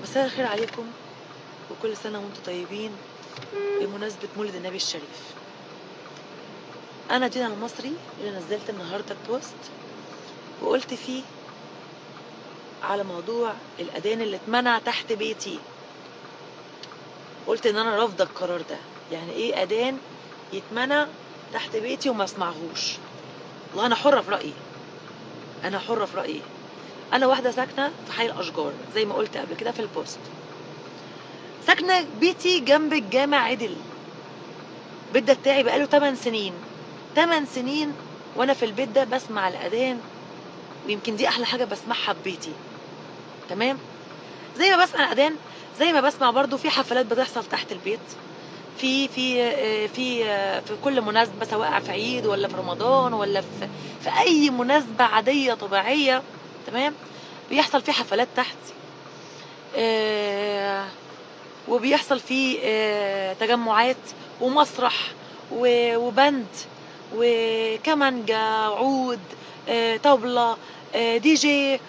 مساء الخير عليكم، وكل سنة وانتم طيبين بمناسبة مولد النبي الشريف. أنا دينا المصري اللي نزلت النهاردة البوست وقلت فيه على موضوع الأذان اللي اتمنع تحت بيتي. قلت إن أنا رافضة القرار ده. يعني إيه أذان يتمنع تحت بيتي وما اسمعهوش؟ والله أنا حرة في رأيي، أنا حرة في رأيي. أنا واحدة ساكنة في حي الأشجار زي ما قلت قبل كده في البوست، ساكنة بيتي جنب الجامع عدل. البيت ده بتاعي بقاله 8 سنين، 8 سنين وانا في البيت ده بسمع الاذان، ويمكن دي احلى حاجه بسمعها في بيتي. تمام. زي ما بسمع الاذان، زي ما بسمع برضو في حفلات بتحصل تحت البيت، في كل مناسبه، سواء في عيد ولا في رمضان ولا في اي مناسبه عاديه طبيعيه. تمام. بيحصل فيه حفلات تحت، وبيحصل فيه تجمعات ومسرح وبند وكمانجا عود، طبلة، دي جي،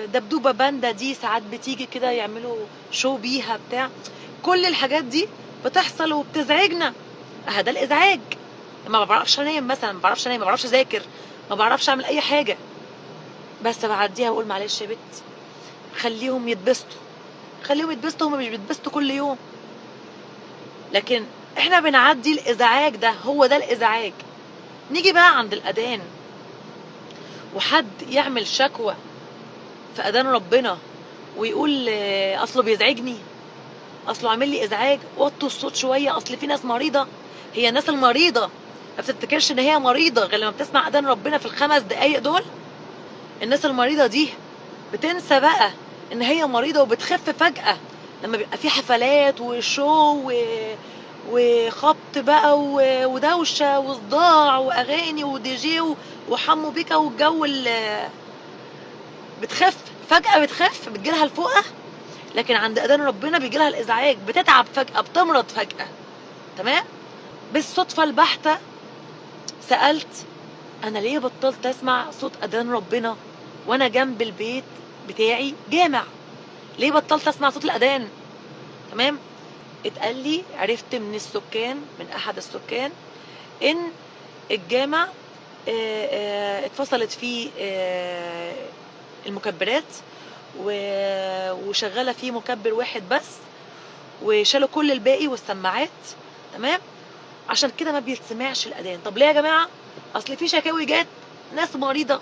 دبدوبة باندا دي ساعات بتيجي كده يعملوا شو بيها بتاع. كل الحاجات دي بتحصل وبتزعجنا. ده الازعاج. ما بعرفش انام مثلا، ما بعرفش انام، ما بعرفش اذاكر، ما بعرفش اعمل اي حاجة. بس بعديها بقول معلش يا بت، خليهم يتبسطوا، خليهم يتبسطوا، هم مش بيتبسطوا كل يوم. لكن احنا بنعدي الازعاج ده، هو ده الازعاج. نيجي بقى عند الاذان وحد يعمل شكوى في اذان ربنا ويقول اصله بيزعجني، اصله عامل لي ازعاج، وطوا الصوت شويه، اصل في ناس مريضه. هي الناس المريضه ما بتفتكرش ان هي مريضه غير لما بتسمع اذان ربنا في الخمس دقايق دول. الناس المريضه دي بتنسى بقى ان هي مريضه وبتخف فجاه لما بيبقى في حفلات وشو وخبط بقى ودوشه وصداع واغاني ودي جي وحمو بيكا والجو اللي بتخف فجاه، بتخف بتجيلها الفوقه. لكن عند اذان ربنا بيجيلها الازعاج، بتتعب فجاه، بتمرض فجاه. تمام. بالصدفه البحته سالت انا ليه بطلت اسمع صوت اذان ربنا وانا جنب البيت بتاعي جامع؟ ليه بطلت اسمع صوت الاذان؟ تمام. اتقال لي، عرفت من السكان، من احد السكان، ان الجامع اتفصلت فيه المكبرات وشغاله فيه مكبر واحد بس، وشالوا كل الباقي والسماعات. تمام. عشان كده ما بيتسمعش الاذان. طب ليه يا جماعه؟ اصل في شكاوي جات، ناس مريضه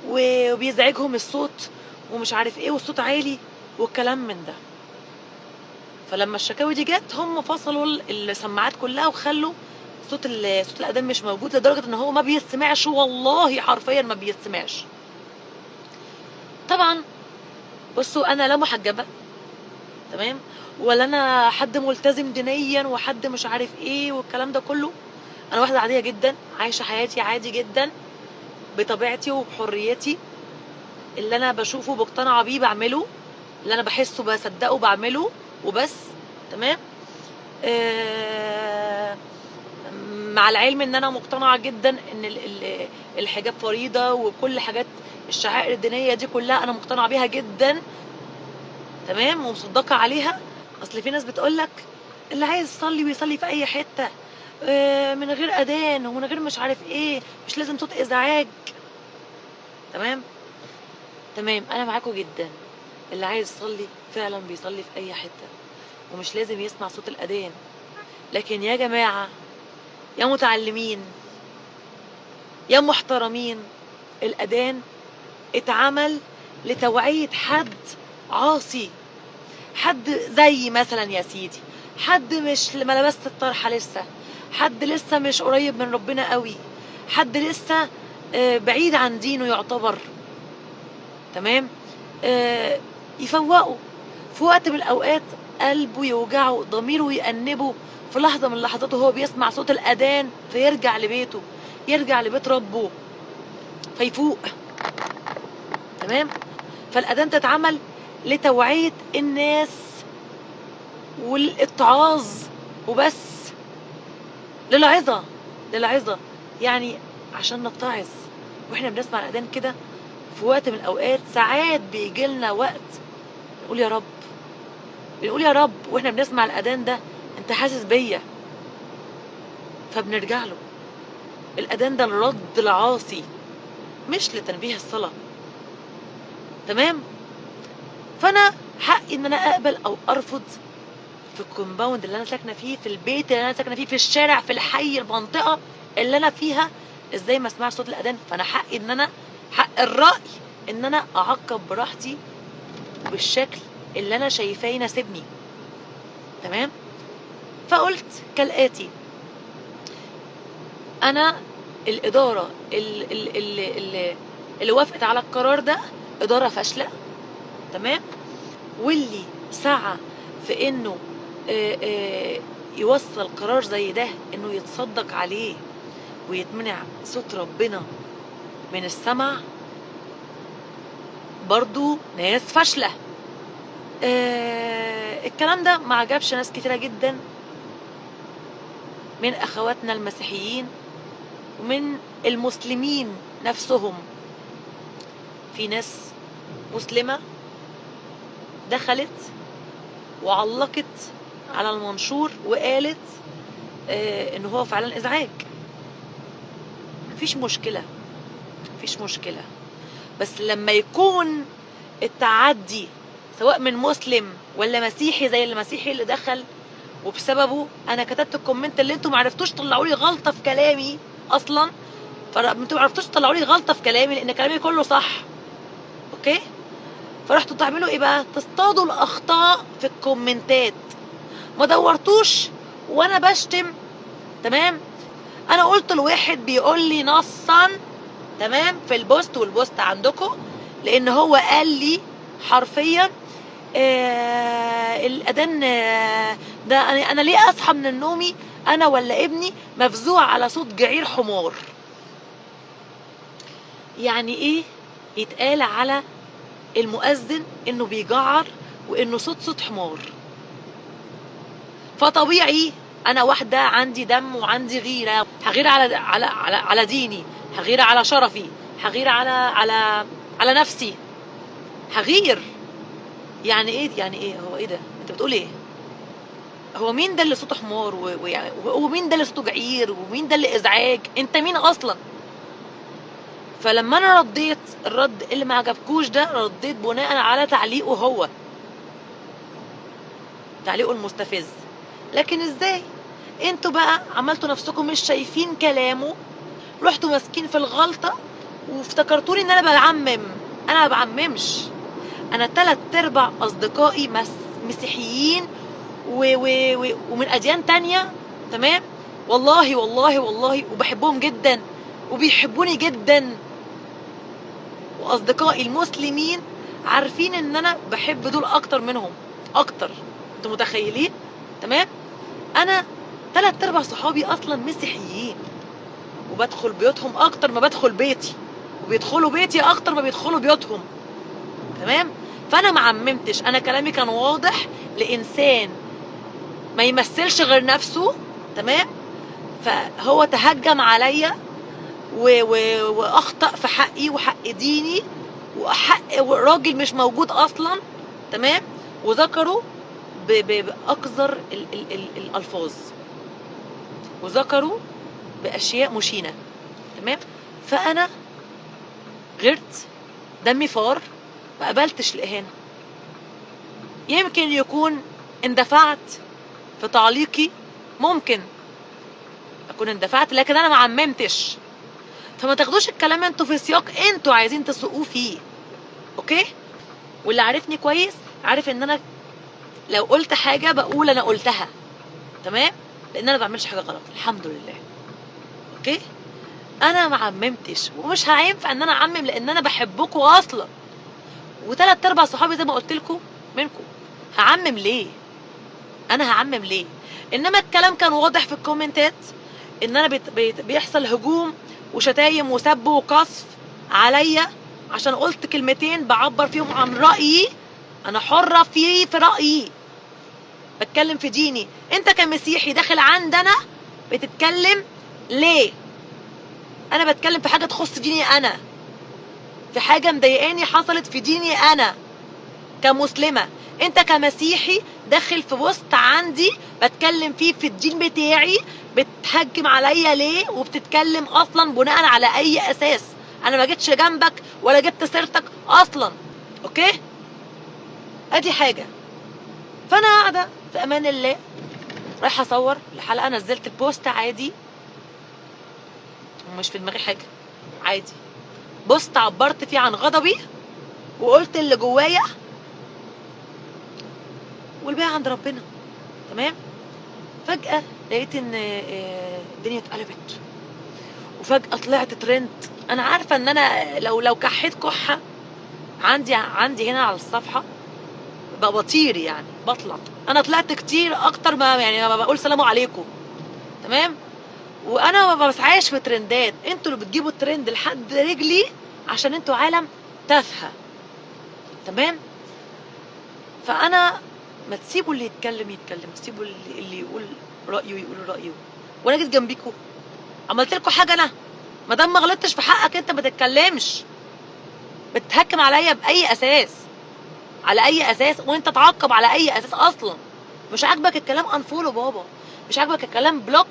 وبيزعجهم الصوت ومش عارف ايه، والصوت عالي والكلام من ده. فلما الشكاوي دي جت هم فصلوا السماعات كلها وخلوا صوت الاذان مش موجود، لدرجه ان هو ما بيسمعش، والله حرفيا ما بيسمعش. طبعا بصوا، انا لا محجبه، تمام، ولا انا حد ملتزم دينيا وحد مش عارف ايه والكلام ده كله. انا واحده عاديه جدا، عايشه حياتي عادي جدا بطبيعتي وبحريتي. اللي انا بشوفه بقتنع بيه بعمله، اللي انا بحسه بصدقه بعمله وبس. تمام. آه مع العلم ان انا مقتنعه جدا ان الحجاب فريضه، وكل حاجات الشعائر الدينيه دي كلها انا مقتنعه بيها جدا. تمام. ومصدقه عليها. اصل في ناس بتقولك اللي عايز يصلي ويصلي في اي حته من غير اذان ومن غير مش عارف ايه، مش لازم صوت ازعاج. تمام. تمام، انا معاكم جدا. اللي عايز يصلي فعلا بيصلي في اي حته ومش لازم يسمع صوت الاذان. لكن يا جماعه، يا متعلمين، يا محترمين، الاذان اتعمل لتوعيه حد عاصي، حد زي مثلا يا سيدي، حد مش ما لبست الطرحه لسه، حد لسه مش قريب من ربنا قوي، حد لسه بعيد عن دينه يعتبر. تمام. يفوقوا في وقت من الاوقات، قلبه يوجعه، ضميره يأنبه في لحظه من اللحظات وهو بيسمع صوت الاذان، فيرجع لبيته، يرجع لبيت ربه، فيفوق. تمام. فالاذان تتعمل لتوعيه الناس والاتعاظ وبس، للعظه، للعظه. يعني عشان نتعظ واحنا بنسمع الاذان كده. في وقت من الاوقات ساعات بيجي لنا وقت بنقول يا رب، بنقول يا رب واحنا بنسمع الاذان ده انت حاسس بيا، فبنرجع له. الاذان ده لرد العاصي مش لتنبيه الصلاة. تمام؟ فانا حقي ان انا اقبل او ارفض في الكومباوند اللي انا ساكنه فيه، في البيت اللي انا ساكنه فيه، في الشارع، في الحي، المنطقه اللي انا فيها، ازاي ما اسمعش صوت الاذان. فانا حقي ان انا، حق الراي ان انا اعقب براحتي بالشكل اللي انا شايفاه يناسبني. تمام؟ فقلت كالاتي: انا الاداره اللي وافقت على القرار ده اداره فاشله. تمام؟ واللي سعى في انه يوصل قرار زي ده انه يتصدق عليه ويتمنع صوت ربنا من السمع، برضو ناس فاشلة. الكلام ده ما عجبش ناس كتيرة جدا من اخواتنا المسيحيين ومن المسلمين نفسهم. في ناس مسلمة دخلت وعلقت على المنشور وقالت ان هو فعلا ازعاج. مفيش مشكلة، مفيش مشكلة، بس لما يكون التعدي سواء من مسلم ولا مسيحي زي المسيحي اللي دخل وبسببه انا كتبت الكومنت اللي انتوا معرفتوش تطلعوا لي غلطة في كلامي اصلا، فانتوا معرفتوش تطلعوا لي غلطة في كلامي لان كلامي كله صح. اوكي؟ فرحتوا تعملوا ايه بقى؟ تصطادوا الاخطاء في الكومنتات. ما دورتوش وانا بشتم. تمام؟ انا قلت لواحد بيقول لي نصا، تمام، في البوست، والبوست عندكم، لان هو قال لي حرفيا الاذان ده انا ليه اصحى من النومي انا ولا ابني مفزوع على صوت جعير حمار؟ يعني ايه يتقال على المؤذن انه بيجعر وانه صوت حمار؟ فطبيعي انا واحده عندي دم وعندي غيره، هغير على ديني، هغير على شرفي، هغير على نفسي، هغير. يعني ايه؟ يعني ايه؟ هو ايه ده؟ انت بتقول ايه؟ هو مين ده اللي صوته حمار ومين ده اللي صوته جعير ومين ده اللي ازعاج؟ انت مين اصلا؟ فلما انا رديت الرد اللي ما عجبكوش ده، رديت بناء على تعليقه هو، تعليقه المستفز. لكن ازاي انتوا بقى عملتوا نفسكم مش شايفين كلامه، رحتوا ماسكين في الغلطة وافتكرتوني ان انا بعمم. انا ما بعممش. انا 3/4 اصدقائي مسيحيين ومن اديان تانية. تمام؟ والله والله والله، وبحبهم جدا وبيحبوني جدا. واصدقائي المسلمين عارفين ان انا بحب دول اكتر منهم، اكتر. انتوا متخيلين؟ تمام؟ انا 3/4 صحابي اصلا مسيحيين، وبدخل بيوتهم اكتر ما بدخل بيتي، وبيدخلوا بيتي اكتر ما بيدخلوا بيوتهم. تمام؟ فانا ما عممتش، انا كلامي كان واضح لانسان ما يمثلش غير نفسه. تمام؟ فهو تهجم عليا واخطأ في حقي وحق ديني وحق راجل مش موجود اصلا. تمام؟ وذكروا باقذر الالفاظ، وذكروا باشياء مشينه. تمام؟ فانا غيرت، دمي فار، ما قبلتش الاهانه. يمكن يكون اندفعت في تعليقي، ممكن اكون اندفعت، لكن انا ما عممتش. فما تاخدوش الكلام انتوا في سياق انتوا عايزين تسوقوه فيه. اوكي؟ واللي عارفني كويس عارف ان انا لو قلت حاجه بقول انا قلتها. تمام؟ لان انا ما بعملش حاجه غلط الحمد لله. اوكي؟ انا ما عممتش ومش هينفع ان انا اعمم لان انا بحبكم اصلا، و3/4 صحابي زي ما قلت لكم منكم. هعمم ليه؟ انا هعمم ليه؟ انما الكلام كان واضح في الكومنتات ان انا بيحصل هجوم وشتايم وسب وقصف عليا عشان قلت كلمتين بعبر فيهم عن رأيي. انا حرة في رأيي، بتكلم في ديني. انت كمسيحي داخل عندنا بتتكلم ليه؟ انا بتكلم في حاجة تخص ديني، انا في حاجة مضايقاني حصلت في ديني انا كمسلمة. انت كمسيحي داخل في بوست عندي بتكلم فيه في الدين بتاعي، بتهجم عليا ليه؟ وبتتكلم اصلا بناء على اي اساس؟ انا ما جيتش جنبك ولا جبت سيرتك اصلا. اوكي، ادي حاجه. فانا قاعده في امان الله رايحه اصور الحلقه، نزلت البوست عادي ومش في دماغي حاجه، عادي بوست عبرت فيه عن غضبي وقلت اللي جوايا، والباقي عند ربنا. تمام. فجأة لقيت ان الدنيا اتقلبت، وفجأة طلعت ترند. انا عارفة ان انا لو كحيت كحة عندي هنا على الصفحة بطير، يعني بطلع. انا طلعت كتير اكتر ما يعني ما بقول سلام عليكم. تمام. وانا ما بسعاش في ترندات، انتوا اللي بتجيبوا الترند لحد رجلي عشان انتوا عالم تافهة. تمام. فانا ما تسيبوا اللي يتكلم، تسيبوا اللي يقول رأيه يقول رأيه. وانا جيت جنبيكوا عملت لكم حاجه؟ انا ما دام ما غلطتش في حقك انت ما تتكلمش. بتتهكم عليا باي اساس؟ على اي اساس؟ وانت تعاقب على اي اساس اصلا؟ مش عاجبك الكلام انفولو بابا، مش عاجبك الكلام بلوك،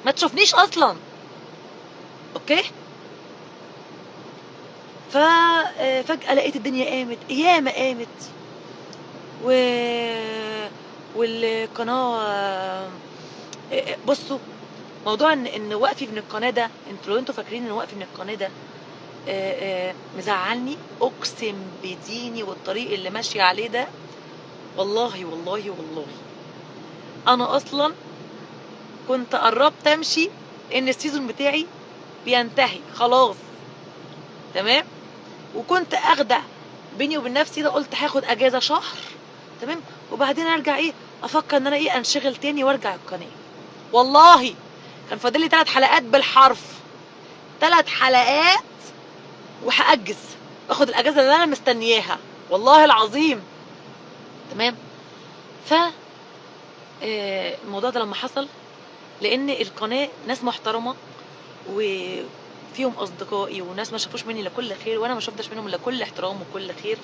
ما تشوفنيش اصلا. اوكي. ففجأة لقيت الدنيا قامت، ياما قامت، و والقناه بصوا، موضوع ان وقفي من القناه ده، انتوا فاكرين ان وقفي من القناه ده مزعلني؟ اقسم بديني والطريق اللي ماشيه عليه ده، والله والله والله انا اصلا كنت قربت امشي، ان السيزون بتاعي بينتهي خلاص. تمام. وكنت اخده بيني وبين نفسي ده، قلت هاخد اجازه شهر. تمام. وبعدين ارجع افكر ان انا انشغل تاني وارجع القناه. والله كان فاضل لي 3 حلقات بالحرف، 3 حلقات وهأجز، اخد الاجازه اللي انا مستنياها والله العظيم. تمام. ف الموضوع ده لما حصل، لان القناه ناس محترمه وفيهم اصدقائي وناس ما شافوش مني الا كل خير، وانا ما شفتش منهم الا كل احترام وكل خير.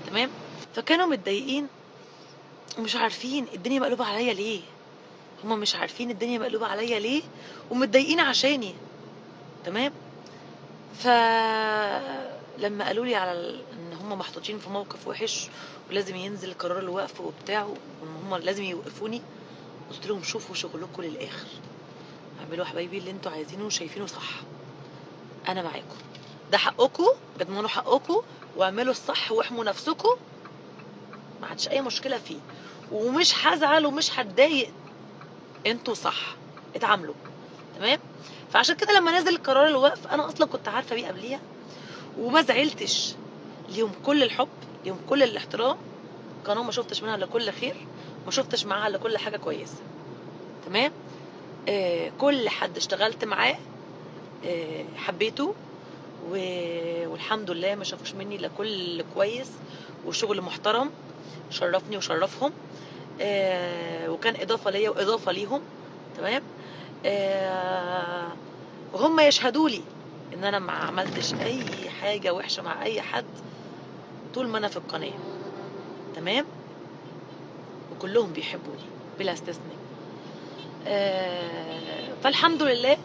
تمام. فكانوا متضايقين ومش عارفين الدنيا مقلوبه عليا ليه. هما مش عارفين الدنيا مقلوبه عليا ليه ومتضايقين عشاني. تمام. فلما قالوا لي على ان هم محطوطين في موقف وحش ولازم ينزل قرار الوقف وبتاع، وان هم لازم يوقفوني، قلت لهم شوفوا شغلكم للاخر، اعملوا حبايبي اللي انتوا عايزينه وشايفينه صح، انا معاكم، ده حقكم، اضمنوا حقكم واعملوا الصح واحموا نفسكم، ما عادش اي مشكله فيه، ومش هزعل ومش هتضايق، انتوا صح اتعاملوا. تمام. فعشان كده لما نزل قرار الوقف انا اصلا كنت عارفه بيه قبليها وما زعلتش. ليهم كل الحب، ليهم كل الاحترام، قناه ما شفتش منها الا كل خير، ما شفتش معاها الا كل حاجه كويسه. تمام. كل حد اشتغلت معاه حبيته، والحمد لله ما شافوش مني الا كل كويس وشغل محترم شرفني وشرفهم، وكان اضافه ليا واضافه ليهم. تمام. وهم يشهدوا لي ان انا ما عملتش اي حاجه وحشه مع اي حد طول ما انا في القناه. تمام. وكلهم بيحبوني بلا استثناء. فالحمد لله.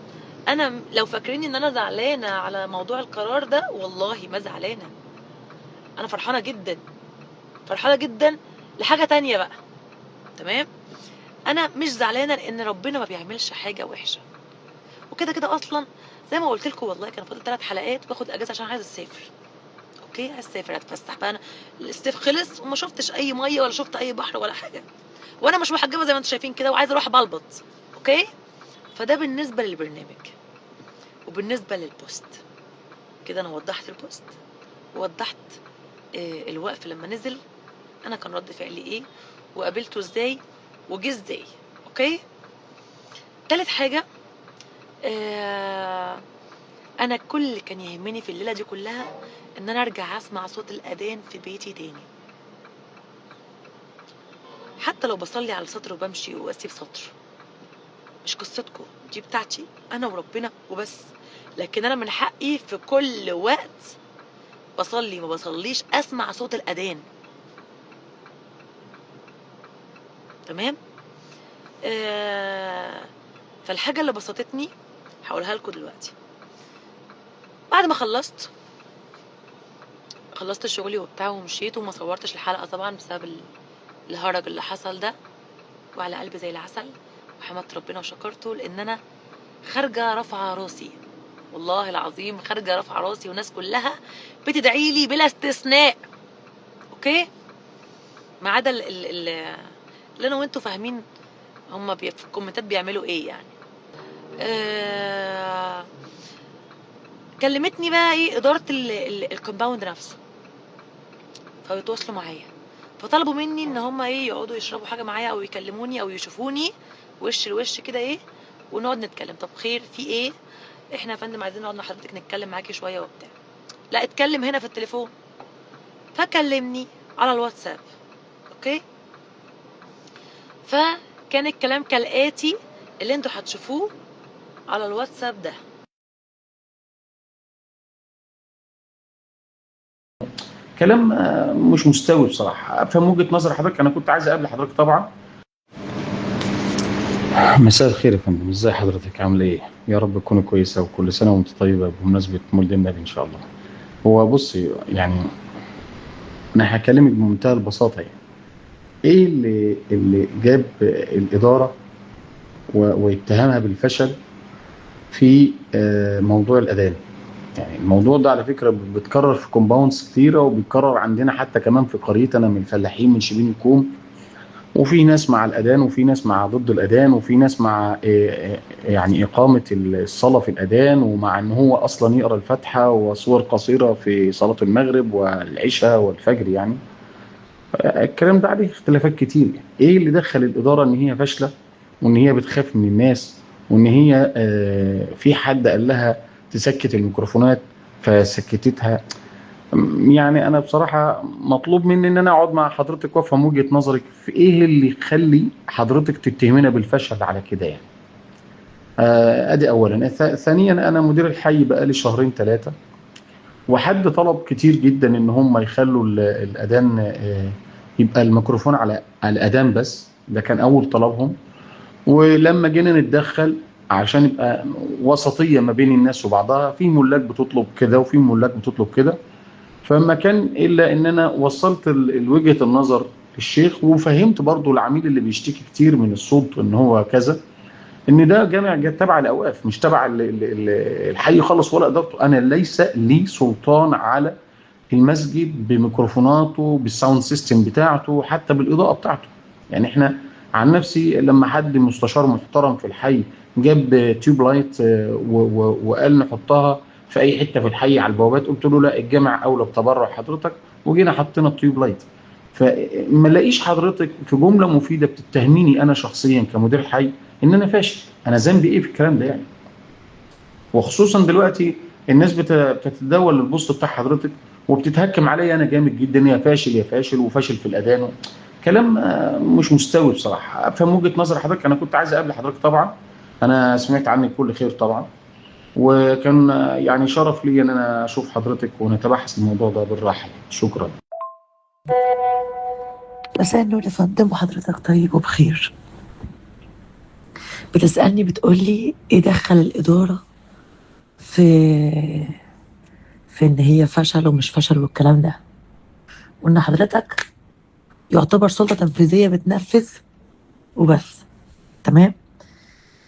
انا لو فاكرين ان انا زعلانه على موضوع القرار ده، والله ما زعلانه، انا فرحانه جدا، فرحانه جدا لحاجه تانية بقى. تمام. انا مش زعلانه لان ربنا ما بيعملش حاجه وحشه، وكده كده اصلا زي ما قلت لكم، والله كان فاضل 3 حلقات باخد اجازه عشان عايزه اسافر. اوكي، عايز اسافر اتفسح بقى. انا الصيف خلص وما شفتش اي ميه ولا شفت اي بحر ولا حاجه، وانا مش محجبه زي ما انتم شايفين كده وعايزه اروح بلبط. اوكي. فده بالنسبه للبرنامج. وبالنسبه للبوست، كده انا وضحت البوست ووضحت الوقف لما نزل انا كان رد فعلي ايه وقابلته ازاي وجه ازاي. اوكي. تالت حاجه، انا كل اللي كان يهمني في الليله دي كلها ان انا ارجع اسمع صوت الاذان في بيتي تاني، حتى لو بصلي على سطر وبمشي واسيب سطر، مش قصتكم دي، بتاعتي انا وربنا وبس. لكن انا من حقي في كل وقت بصلي ما بصليش اسمع صوت الاذان. تمام. فالحاجة اللي بسطتني هقولها لكم دلوقتي. بعد ما خلصت شغلي وبتاع ومشيت، وما صورتش الحلقة طبعا بسبب الهرج اللي حصل ده، وعلى قلبي زي العسل، وحمدت ربنا وشكرته، لان انا خارجة رافعة راسي، والله العظيم خارجة رافعة راسي، والناس كلها بتدعي لي بلا استثناء. اوكي، ما عدا اللي انا وانتوا فاهمين هما في الكومنتات بيعملوا ايه يعني. كلمتني بقى ايه اداره الكومباوند نفسه، فبيتواصلوا معايا، فطلبوا مني ان هم ايه يقعدوا يشربوا حاجه معايا او يكلموني او يشوفوني وش لوش كده ايه، ونقعد نتكلم. طب خير، في ايه؟ احنا يا فندم عايزين نقعد مع حضرتك نتكلم معاكي شويه وبتاع. لا، اتكلم هنا في التليفون. فكلمني على الواتساب. اوكي، فكان الكلام كالاتي اللي انتوا هتشوفوه على الواتساب ده. كلام مش مستوي بصراحه. افهم وجهه نظر حضرتك. انا كنت عايز اقابل حضرتك طبعا. مساء الخير يا فندم، ازي حضرتك؟ عامله ايه؟ يا رب تكوني كويسه وكل سنه وانت طيبه بمناسبه مولد النبي ان شاء الله. هو بصي يعني انا هكلمك بمنتهى البساطه. يعني ايه اللي جاب الاداره واتهامها بالفشل في موضوع الاذان؟ يعني الموضوع ده على فكره بيتكرر في كومباوندز كتيره، وبيتكرر عندنا حتى كمان في قريتي انا من الفلاحين من شبين الكوم. وفي ناس مع الأذان وفي ناس مع ضد الأذان وفي ناس مع يعني إقامة الصلاة في الأذان، ومع إن هو أصلا يقرأ الفاتحة وصور قصيرة في صلاة المغرب والعشاء والفجر. يعني الكلام ده عليه اختلافات كتير. يعني إيه اللي دخل الإدارة إن هي فاشلة وإن هي بتخاف من الناس وإن هي في حد قال لها تسكت الميكروفونات فسكتتها؟ يعني انا بصراحه مطلوب مني ان انا اقعد مع حضرتك وافهم وجهه نظرك في ايه اللي يخلي حضرتك تتهمنا بالفشل على كده يعني. ادي اولا. ثانيا، انا مدير الحي بقالي شهرين ثلاثه، وحد طلب كتير جدا ان هم يخلوا الاذان يبقى الميكروفون على الاذان بس. ده كان اول طلبهم. ولما جينا نتدخل عشان يبقى وسطيه ما بين الناس وبعضها، في ملاك بتطلب كده وفي ملاك بتطلب كده، فما كان الا ان انا وصلت وجهه النظر للشيخ، وفهمت برضو العميل اللي بيشتكي كتير من الصوت ان هو كذا، ان ده جامع تبع الاوقاف مش تبع الحي خالص ولا ادارته. انا ليس لي سلطان على المسجد بميكروفوناته بالساوند سيستم بتاعته حتى بالاضاءه بتاعته. يعني احنا عن نفسي لما حد مستشار محترم في الحي جاب تيوب لايت وقال نحطها في اي حته في الحي على البوابات، قلت له لا، الجامع اولى بتبرع حضرتك، وجينا حطينا التيوب لايت. فما لاقيش حضرتك في جمله مفيده بتتهميني انا شخصيا كمدير حي ان انا فاشل. انا ذنبي ايه في الكلام ده يعني؟ وخصوصا دلوقتي الناس بتتداول البوست بتاع حضرتك وبتتهكم عليا انا جامد جدا، يا فاشل يا فاشل وفاشل في الاذان. كلام مش مستوي بصراحه. افهم وجهه نظر حضرتك. انا كنت عايز اقابل حضرتك طبعا. انا سمعت عنك كل خير طبعا، وكان يعني شرف لي ان انا اشوف حضرتك ونتبحث الموضوع ده بالراحه. شكرا. مساء النور يا فندم، وحضرتك طيب وبخير. بتسألني بتقولي ايه دخل الإدارة في ان هي فشل ومش فشل والكلام ده، وان حضرتك يعتبر سلطة تنفيذية بتنفذ وبس. تمام.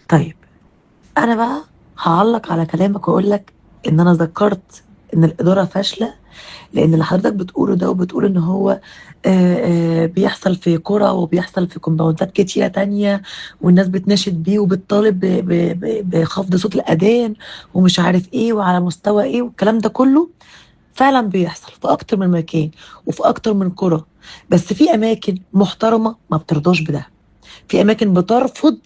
طيب، انا بقى هعلق على كلامك واقول لك ان انا ذكرت ان الإدارة فاشلة لان اللي حضرتك بتقوله ده، وبتقول ان هو بيحصل في قرى وبيحصل في كومباوندات كتيرة تانية، والناس بتناشد بيه وبتطالب بخفض صوت الأذان ومش عارف ايه وعلى مستوى ايه والكلام ده كله. فعلا بيحصل في اكتر من مكان وفي اكتر من قرى، بس في اماكن محترمة ما بترضاش بده، في اماكن بترفض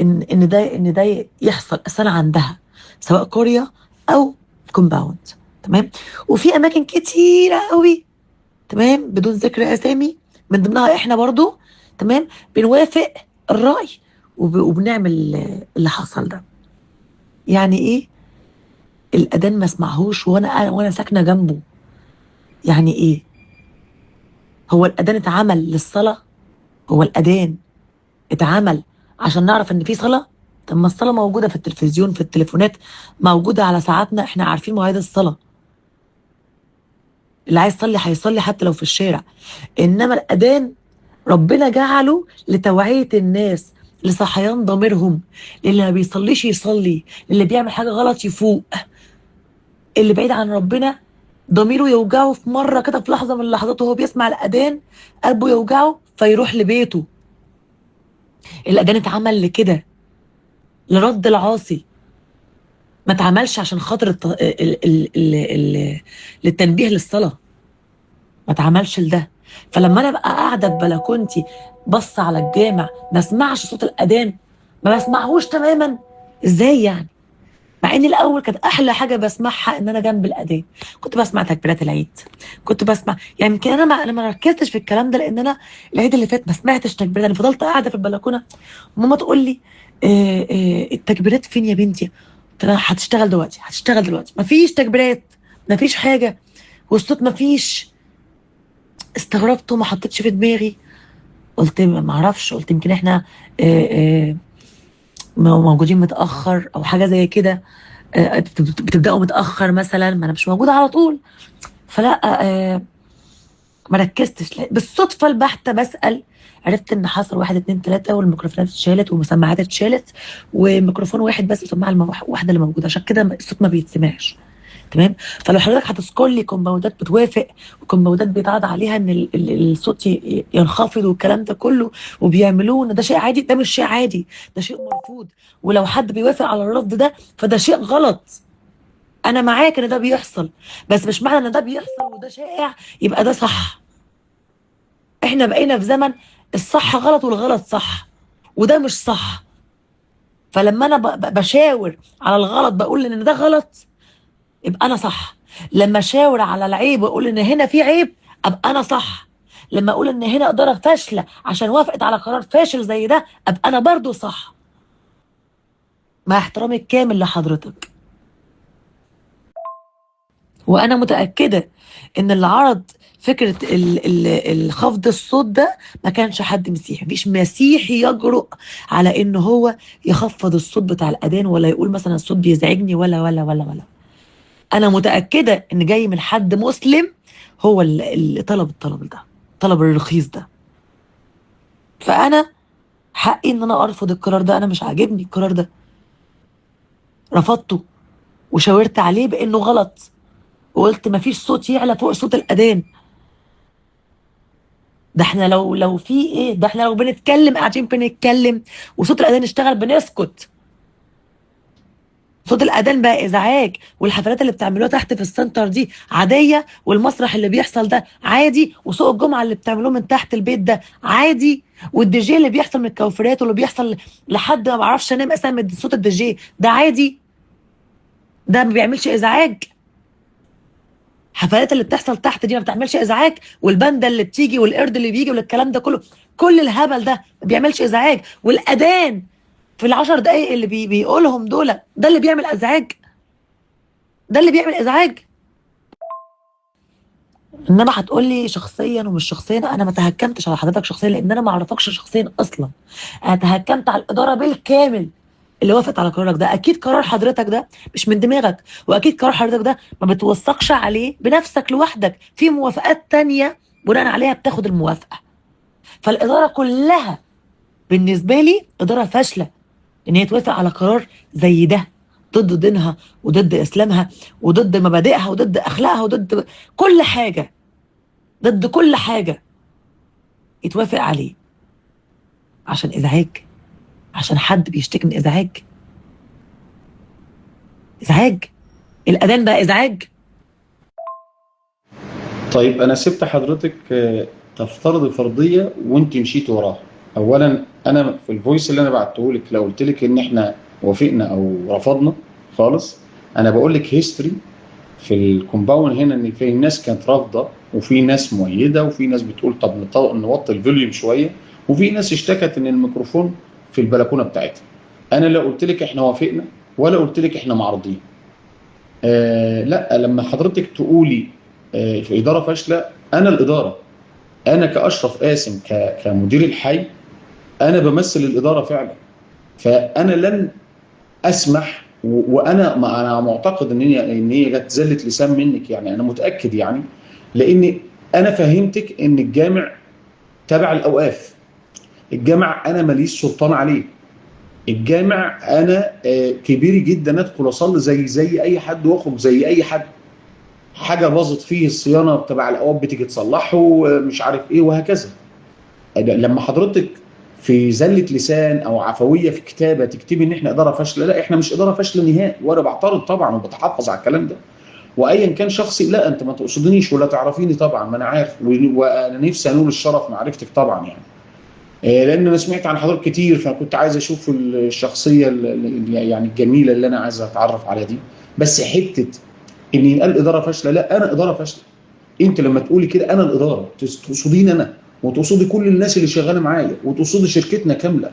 ان ده يحصل اصلا عندها، سواء قرية او كومباوند. تمام. وفي اماكن كتيرة قوي، تمام، بدون ذكر اسامي، من ضمنها احنا برضو، تمام، بنوافق الرأي وبنعمل اللي حصل ده. يعني ايه الاذان ما اسمعهوش وانا ساكنه جنبه؟ يعني ايه؟ هو الاذان اتعمل للصلاه؟ هو الاذان اتعمل عشان نعرف ان في صلاه؟ طب ما الصلاه موجوده في التلفزيون، في التليفونات، موجوده على ساعاتنا، احنا عارفين مواعيد الصلاه. اللي عايز يصلي هيصلي حتى لو في الشارع. انما الاذان ربنا جعله لتوعيه الناس، لصحيان ضميرهم، للي ما بيصليش يصلي، للي بيعمل حاجه غلط يفوق، اللي بعيد عن ربنا ضميره يوجعه في مره كده، في لحظه من اللحظات وهو بيسمع الاذان قلبه يوجعه فيروح لبيته. الاذان اتعمل لكده، لرد العاصي، ما اتعملش عشان خاطر للتنبيه للصلاه، ما اتعملش لده. فلما انا ابقى قاعده في بلكونتي بص على الجامع ما اسمعش صوت الاذان، ما بسمعهوش تماما، ازاي يعني؟ مع ان الاول كانت احلى حاجه بسمعها ان انا جنب الاذان، كنت بسمع تكبيرات العيد، كنت بسمع، يعني يمكن انا ما ركزتش في الكلام ده لان انا العيد اللي فات ما سمعتش تكبيرات، انا فضلت قاعده في البلكونه. ماما تقول لي التكبيرات فين يا بنتي؟ قلت لها هتشتغل دلوقتي، هتشتغل دلوقتي، مفيش تكبيرات، مفيش حاجه، والصوت مفيش. استغربت وما حطيتش في دماغي، قلت ما اعرفش، قلت يمكن احنا آه، آه، موجودين متاخر او حاجه زي كده، بتبداوا متاخر مثلا، ما انا مش موجوده على طول. فلا ما ركزتش، بالصدفه البحته بسال، عرفت ان حصل واحد اتنين تلاته والميكروفونات اتشالت والمسمعات اتشالت، وميكروفون واحد بس وسماعه واحده اللي موجوده، عشان كده الصوت ما بيتسمعش. تمام. فلو حضرتك هتذكر لي كومباوندات بتوافق وكومباوندات بيتعرض عليها ان الصوت ينخفض والكلام ده كله وبيعملوه ان ده شيء عادي، ده مش شيء عادي، ده شيء مرفوض. ولو حد بيوافق على الرفض ده فده شيء غلط. انا معاك ان ده بيحصل، بس مش معنى ان ده بيحصل وده شائع يبقى ده صح. احنا بقينا في زمن الصح غلط والغلط صح، وده مش صح. فلما انا بشاور على الغلط بقول ان ده غلط يبقى انا صح. لما اشاور على العيب واقول ان هنا في عيب ابقى انا صح. لما اقول ان هنا اداره فاشله عشان وافقت على قرار فاشل زي ده ابقى انا برضو صح، مع احترامي الكامل لحضرتك. وانا متاكده ان اللي عرض فكره الخفض الصوت ده ما كانش حد مسيحي، مفيش مسيحي يجرؤ على ان هو يخفض الصوت بتاع الاذان ولا يقول مثلا الصوت بيزعجني ولا. انا متاكده ان جاي من حد مسلم هو اللي طلب الطلب ده، طلب الرخيص ده. فانا حقي ان انا ارفض القرار ده، انا مش عاجبني القرار ده، رفضته وشاورت عليه بانه غلط، وقلت مفيش صوت يعلى فوق صوت الاذان. ده احنا لو في ايه، ده احنا لو بنتكلم قاعدين بنتكلم وصوت الاذان اشتغل بنسكت. صوت الاذان بقى ازعاج، والحفلات اللي بتعملوها تحت في السنتر دي عاديه، والمسرح اللي بيحصل ده عادي، وسوق الجمعه اللي بتعملوه من تحت البيت ده عادي، والدي جي اللي بيحصل من الكوافيرات واللي بيحصل لحد ما بعرفش انام اساسا من صوت الدي جي ده عادي، ده ما بيعملش ازعاج. الحفلات اللي بتحصل تحت دي ما بتعملش ازعاج، والباندا اللي بتيجي والقرد اللي بيجي والكلام ده كله، كل الهبل ده ما بيعملش ازعاج. والاذان في العشر دقايق اللي بيقولهم دول ده اللي بيعمل ازعاج، ده اللي بيعمل ازعاج. انما هتقول لي شخصيا ومش شخصيا، انا ما تهكمتش على حضرتك شخصيا لان انا ما اعرفكش شخصيا اصلا. انا تهكمت على الاداره بالكامل اللي وافقت على قرارك ده. اكيد قرار حضرتك ده مش من دماغك، واكيد قرار حضرتك ده ما بتوثقش عليه بنفسك لوحدك، في موافقات تانية بناء عليها بتاخد الموافقه. فالاداره كلها بالنسبه لي اداره فاشله ان هي توافق على قرار زي ده ضد دينها وضد اسلامها وضد مبادئها وضد اخلاقها وضد كل حاجه، ضد كل حاجه يتوافق عليه عشان ازعاج، عشان حد بيشتكي من ازعاج. ازعاج، الاذان بقى ازعاج. طيب انا سبت حضرتك تفترضي فرضيه وانت مشيت وراها. اولا انا في الفويس اللي انا بعته لك لو قلت لك ان احنا وافقنا او رفضنا خالص، انا بقول لك هيستوري في الكومباوند هنا ان في ناس كانت رافضه وفي ناس مؤيده وفي ناس بتقول طب نوطي الفوليوم شويه، وفي ناس اشتكت ان الميكروفون في البلكونه بتاعتها. انا لا قلت لك احنا وافقنا ولا قلت لك احنا معارضين. لا، لما حضرتك تقولي في اداره فاشله، انا الاداره، انا كاشرف قاسم كمدير الحي، انا بمثل الاداره فعلا. فانا لن اسمح وانا انا معتقد ان هي جت زله لسان منك، يعني انا متاكد يعني، لان انا فهمتك ان الجامع تبع الاوقاف. الجامع انا ماليش سلطان عليه. الجامع انا كبيري جدا ادخل اصلي زي اي حد واخرج زي اي حد. حاجه باظت فيه الصيانه تبع الاوقاف بتيجي تصلحه، مش عارف ايه وهكذا. لما حضرتك في زله لسان او عفويه في كتابه تكتبي ان احنا اداره فاشله، لا احنا مش اداره فاشله نهائي، وانا بعترض طبعا وبتحفظ على الكلام ده. وايا كان شخصي، لا انت ما تقصدنيش ولا تعرفيني طبعا، ما انا عارف، وانا نفسي انول الشرف معرفتك طبعا يعني. لان انا سمعت عن حضرتك كتير، فكنت عايز اشوف الشخصيه يعني الجميله اللي انا عايز اتعرف عليها دي. بس حته ان ينقال اداره فاشله، لا انا اداره فاشله. انت لما تقولي كده انا الاداره تقصديني انا، وتقصدي كل الناس اللي شغاله معايا، وتقصدي شركتنا كامله.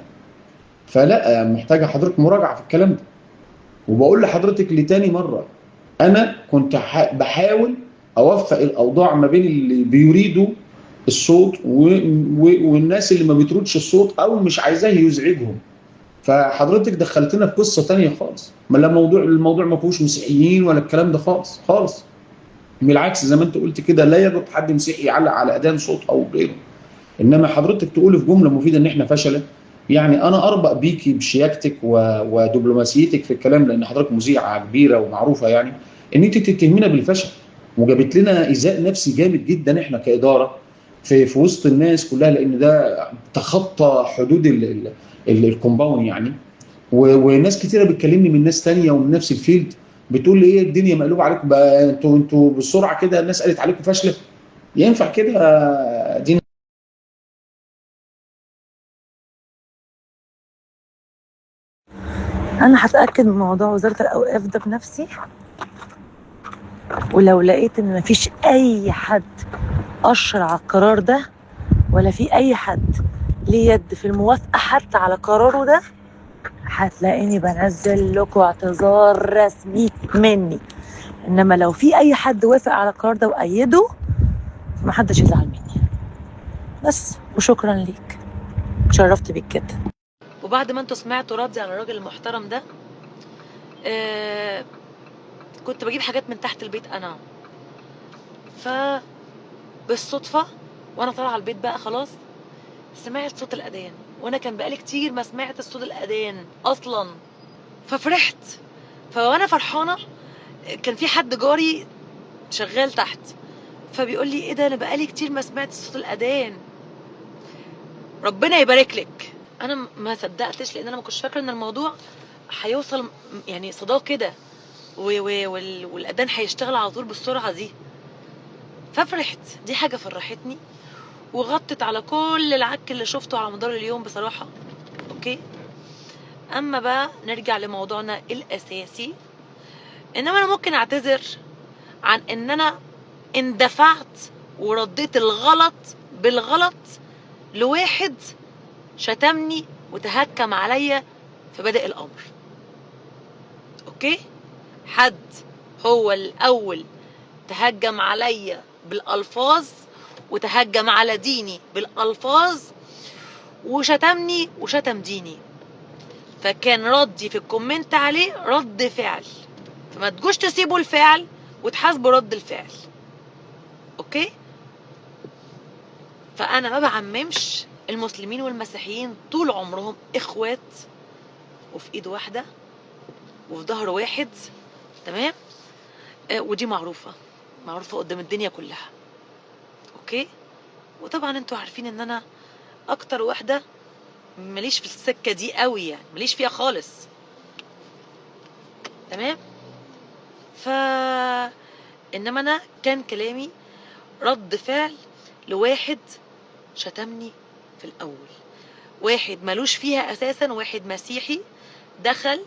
فلا محتاجه حضرتك مراجعه في الكلام ده. وبقول لحضرتك لتاني مره، انا كنت بحاول اوفق الاوضاع ما بين اللي بيريدوا الصوت والناس اللي ما بتردش الصوت او مش عايزاه يزعجهم. فحضرتك دخلتنا في قصه تانيه خالص، ما لا الموضوع ما فيهوش مسيحيين ولا الكلام ده خالص خالص. بالعكس زي ما انت قلت كده، لا يجب حد مسيحي يعلق على اذان صوت او غيره. انما حضرتك تقولي في جمله مفيده ان احنا فشله، يعني انا اربأ بيكي بشياكتك ودبلوماسيتك في الكلام، لان حضرتك مذيعه كبيره ومعروفه يعني، ان انت تتهمينا بالفشل. وجابت لنا ايذاء نفسي جامد جدا احنا كاداره في وسط الناس كلها، لان ده تخطى حدود الكومباوند يعني. وناس كتيره بتكلمني من ناس تانية ومن نفس الفيلد، بتقول لي ايه الدنيا مقلوبه عليكم بقى، انتوا بالسرعه كده الناس قالت عليكم فاشله؟ ينفع كده دي؟ انا هتاكد من موضوع وزاره الاوقاف ده بنفسي، ولو لقيت ان مفيش اي حد اشر على القرار ده، ولا في اي حد ليه يد في الموافقه حتى على قراره ده، هتلاقيني بنزل لكم اعتذار رسمي مني. انما لو في اي حد وافق على القرار ده وايده، محدش يزعل مني. بس وشكرا ليك، اتشرفت بيك جدا. وبعد ما انتوا سمعتوا ردي على الراجل المحترم ده، كنت بجيب حاجات من تحت البيت انا، فبالصدفة وانا طالعه البيت بقى خلاص سمعت صوت الاذان، وانا كان بقالي كتير ما سمعت صوت الاذان اصلا، ففرحت. فوانا فرحانه كان في حد جاري شغال تحت، فبيقول لي ايه ده، انا بقالي كتير ما سمعت صوت الاذان، ربنا يبارك لك. انا ما صدقتش، لان انا ما كنتش فاكره ان الموضوع هيوصل يعني صداه كده، والاذان هيشتغل على طول بالسرعه دي. ففرحت، دي حاجه فرحتني وغطت على كل العك اللي شفته على مدار اليوم بصراحه. اوكي، اما بقى نرجع لموضوعنا الاساسي، انما انا ممكن اعتذر عن ان انا اندفعت ورديت الغلط بالغلط لواحد شتمني وتهكم عليا في بدء الامر. اوكي، حد هو الاول تهجم عليا بالالفاظ، وتهجم على ديني بالالفاظ، وشتمني وشتم ديني، فكان ردي في الكومنت عليه رد فعل، فما تجوش تسيبوا الفعل وتحاسبوا رد الفعل. اوكي، فانا ما بعممش، المسلمين والمسيحيين طول عمرهم اخوات وفي ايد واحده وفي ظهر واحد، تمام. ودي معروفه قدام الدنيا كلها. اوكي، وطبعا انتوا عارفين ان انا اكتر واحده ماليش في السكه دي قوي، يعني ماليش فيها خالص، تمام. ف انما انا كان كلامي رد فعل لواحد شتمني في الاول، واحد ملوش فيها اساسا، واحد مسيحي دخل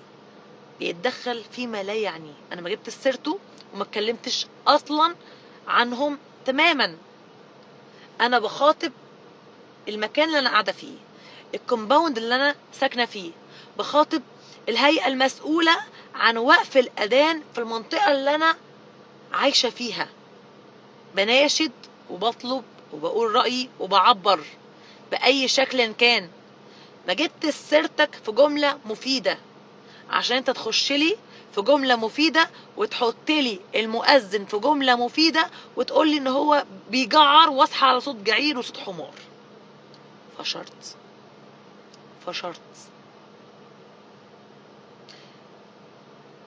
بيتدخل فيما لا يعني. انا ما جبت سيرته وما اتكلمتش اصلا عنهم تماما. انا بخاطب المكان اللي انا قاعده فيه، الكومباوند اللي انا ساكنه فيه، بخاطب الهيئه المسؤوله عن وقف الاذان في المنطقه اللي انا عايشه فيها، بناشد وبطلب وبقول رايي وبعبر باي شكل كان. ما جبت سيرتك في جملة مفيدة، عشان انت تخش لي في جملة مفيدة وتحط لي المؤذن في جملة مفيدة وتقول لي ان هو بيجعر واصحى على صوت جعير وصوت حمار. فشرت.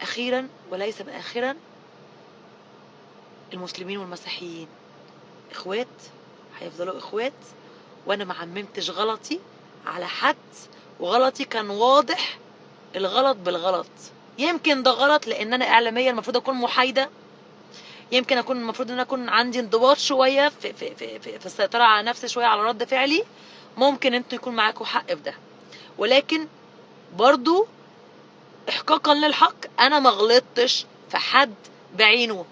اخيرا وليس باخرا، المسلمين والمسيحيين اخوات، هيفضلوا اخوات، وانا ما عممتش غلطي على حد، وغلطي كان واضح، الغلط بالغلط. يمكن ده غلط لان انا اعلاميا المفروض اكون محايده، يمكن اكون المفروض ان انا اكون عندي انضباط شويه في السيطره على نفسي، شويه على رد فعلي. ممكن انتوا يكون معاكم حق في ده، ولكن برضو احقاقا للحق انا ما غلطتش في حد بعينه.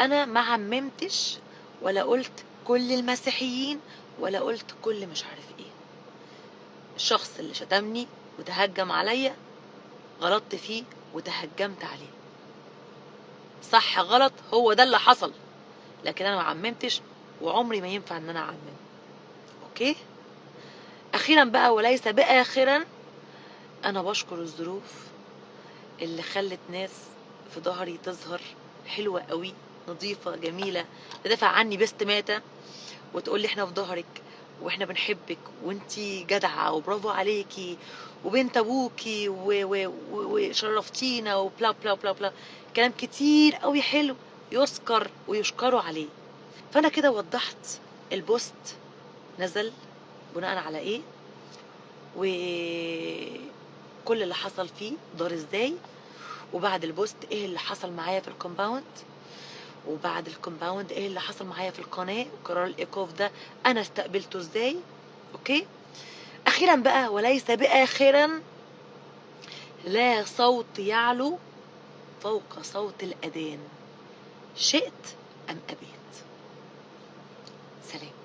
انا ما عممتش ولا قلت كل المسيحيين ولا قلت كل مش عارف ايه. الشخص اللي شتمني وتهجم عليا غلطت فيه وتهجمت عليه، صح غلط هو ده اللي حصل، لكن انا ما عممتش وعمري ما ينفع ان انا اعمم. اوكي. اخيرا بقى وليس باخرا، انا بشكر الظروف اللي خلت ناس في ظهري تظهر حلوة قوي، نظيفة جميلة، تدافع عني باستماتة وتقول لي احنا في ظهرك واحنا بنحبك وانتي جدعة وبرافو عليكي وبنت ابوكي وشرفتينا وبلا بلا بلا بلا، كلام كتير قوي حلو يذكر ويشكروا عليه. فانا كده وضحت البوست نزل بناء على ايه، وكل اللي حصل فيه دار ازاي، وبعد البوست ايه اللي حصل معايا في الكومباوند، وبعد الكومباوند ايه اللي حصل معايا في القناة، وقرار الايقاف ده انا استقبلته ازاي. اوكي. اخيرا بقى وليس باخرا، لا صوت يعلو فوق صوت الاذان، شئت ام ابيت. سلام.